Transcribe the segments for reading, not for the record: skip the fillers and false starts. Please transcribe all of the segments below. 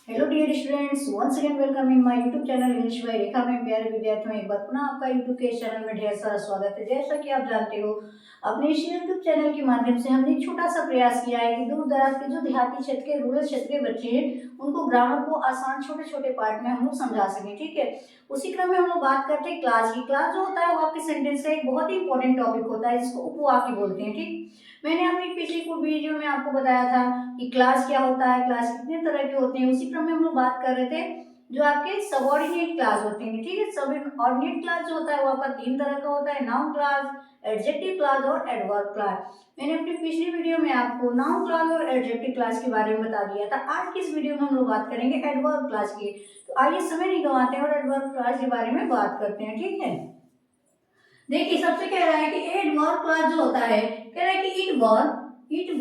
Hello dear students, once again welcome in my YouTube channel English by Rekha में। प्यारे विद्यार्थियों, एक बार पुनः आपका यूट्यूब के चैनल में ढेर सारा स्वागत है। जैसा कि आप जानते हो, अपने इस यूट्यूब चैनल के माध्यम से हमने एक छोटा सा प्रयास किया है कि दूर दराज के जो देहाती क्षेत्र के रूरल क्षेत्र के बच्चे हैं उनको ग्रामर को आसान छोटे छोटे पार्ट में हम लोग समझा सकें। ठीक है, उसी क्रम में हम लोग बात करते हैं क्लास की। क्लास जो होता है वो आपके सेंटेंस का एक बहुत ही इंपॉर्टेंट टॉपिक होता है जिसको उपवाक्य बोलते हैं। ठीक, मैंने अपनी पिछली कुछ वीडियो में आपको बताया था कि क्लास क्या होता है, क्लास कितने तरह के होते हैं। उसी क्रम में हम लोग बात कर रहे थे जो आपके सबऑर्डिनेट क्लास होते हैं। ठीक है, सबऑर्डिनेट क्लास जो होता है वो आपका तीन तरह का होता है: नाउन क्लास, एडजेक्टिव क्लास और एडवर्ब क्लास। मैंने अपनी पिछली वीडियो में आपको नाउन क्लास और एडजेक्टिव क्लास के बारे में बता दिया था। आज की इस वीडियो में हम लोग बात करेंगे एडवर्ब क्लास की। तो आइए समय नहीं गंवाते हैं और एडवर्ब क्लास के बारे में बात करते हैं। ठीक है, देखिए सबसे कह रहा है कि एडवर्ब क्लास जो होता है, कह रहा है कि it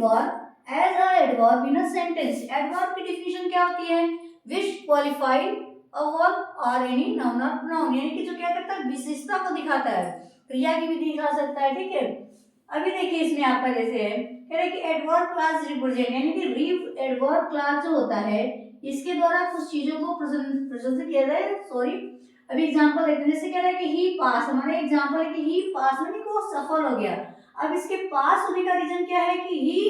work as a adverb in a sentence. Adverb की डेफिनेशन क्या होती है? विच क्वालिफाई अ वर्ब और एनी नाउन और प्रोनाउन, यानी कि जो क्या करता है, विशेषता को दिखाता है, क्रिया की भी दिखा सकता है। ठीक है, अभी देखिए इसमें आपका जैसे है, कह रहा है कि एडवर्ब क्लास रिप्रेजेंट, यानी कि एडवर्ब क्लास जो होता है इसके द्वारा कुछ चीजों को प्रेजेंट किया जाए। सॉरी, अभी एग्जांपल देखते हैं। जैसे कह रहा है कि ही पास, हमारा एग्जांपल है कि ही पास यानी कि वो सफल हो गया। अब इसके पास होने का रीजन क्या है कि ही,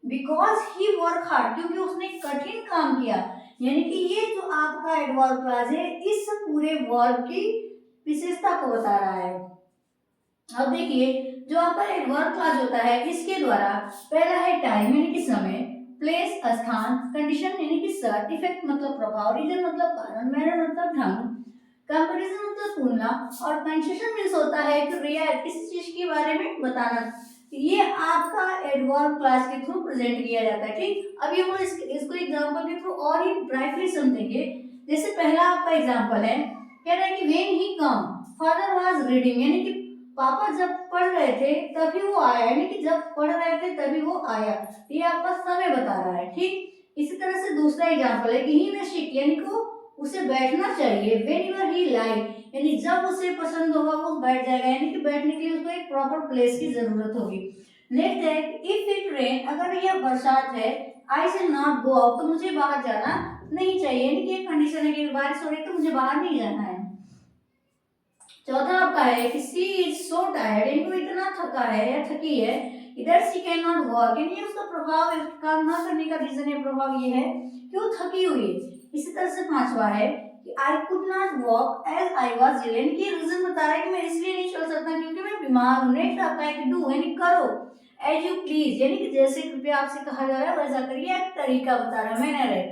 बिकॉज ही वर्क हार्ड, क्योंकि उसने कठिन काम किया। यानी कि ये जो आपका एडवर्ब क्लास है इस पूरे वर्ब की विशेषता को बता रहा है। अब देखिए जो आपका एडवर्ब क्लास होता है इसके द्वारा पहला है टाइम यानी कि समय, प्लेस स्थान, कंडीशन यानी कि शर्त, इफेक्ट मतलब प्रभाव, रीजन मतलब कारण, मैनर मतलब ढंग, कंपैरिजन मतलब तुलना, और कंसेशन मींस होता है कि रियायत, किसी चीज के बारे में बताना। ये आपका एडवर्ब क्लास के थ्रू प्रेजेंट किया जाता है। ठीक, अभी हम इसको एग्जांपल के थ्रू और ही ब्राइटली समझेंगे। जैसे पहला आपका एग्जांपल है, कह रहा है कि when he come father was reading, यानी कि पापा जब पढ़ रहे थे तभी वो आया, यानी कि जब पढ़ रहे थे तभी वो आया। ये आपका समय बता रहा है। ठीक, इसी तरह से दूसरा एग्जांपल है कि ही में शिट, यानी कि उसे बैठना चाहिए। व्हेनेवर ही लाइक, यानी जब उसे पसंद होगा वो बैठ जाएगा, यानी कि बैठने के लिए उसको एक प्रॉपर प्लेस की जरूरत होगी। नेक्स्ट है इफ इट रेन, अगर यह बरसात है, आई शैल नॉट गो आउट, तो मुझे बाहर जाना नहीं चाहिए, यानी कि एक कंडीशन है कि बारिश हो रही है तो मुझे बाहर नहीं जाना है। चौथा आपका है कि सी इज सो टायर्ड, यानी वो इतना थका है या थकी है, इधर सी कैन नॉट वर्क, यानी उसका प्रभाव, काम ना करने का रीजन है, प्रभाव ये है कि वो थकी हुई है। इसी तरह से पांचवा है कि I could not walk as I was ill, यानी कि रीजन बता रहा है कि मैं इसलिए नहीं चल सकता क्योंकि मैं बीमार हूं। नेक्स्ट आपका है कि डू, यानी करो, एज यू प्लीज, यानी कि जैसे कृपया आपसे कहा जा रहा है वैसा करिए, एक तरीका बता रहा है, मैनर है।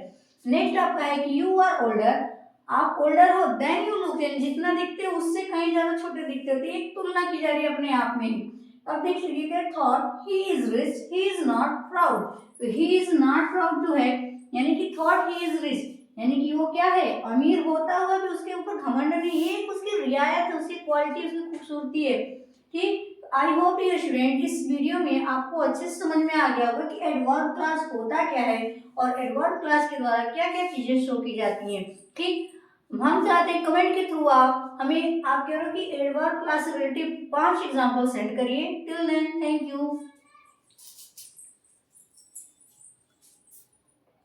नेक्स्ट आपका है कि यू आर ओल्डर, आप ओल्डर हो देन यू लुक, जितना दिखते हो उससे कहीं ज्यादा छोटे दिखते होते, एक तुलना की जा रही है अपने आप में ही। अब देख लीजिए, thought he is rich he is not proud, तो he is not proud too है, यानी कि थॉट ही इज रिच, यानी कि वो क्या है, अमीर होता हुआ भी उसके ऊपर घमंड नहीं, ये उसकी रियायत है, उसकी क्वालिटी, उसकी खूबसूरती है। ठीक, आई होप डियर स्टूडेंट इस वीडियो में आपको अच्छे से समझ में आ गया होगा कि एडवर्ब क्लास होता क्या है और एडवर्ब क्लास के द्वारा क्या क्या चीजें शो की जाती हैं। ठीक, हम चाहते हैं कमेंट के थ्रू आप हमें, आप कह रहे हो कि एडवर्ब क्लास से रिलेटेड 5 एग्जांपल सेंड करिए। Till then thank you.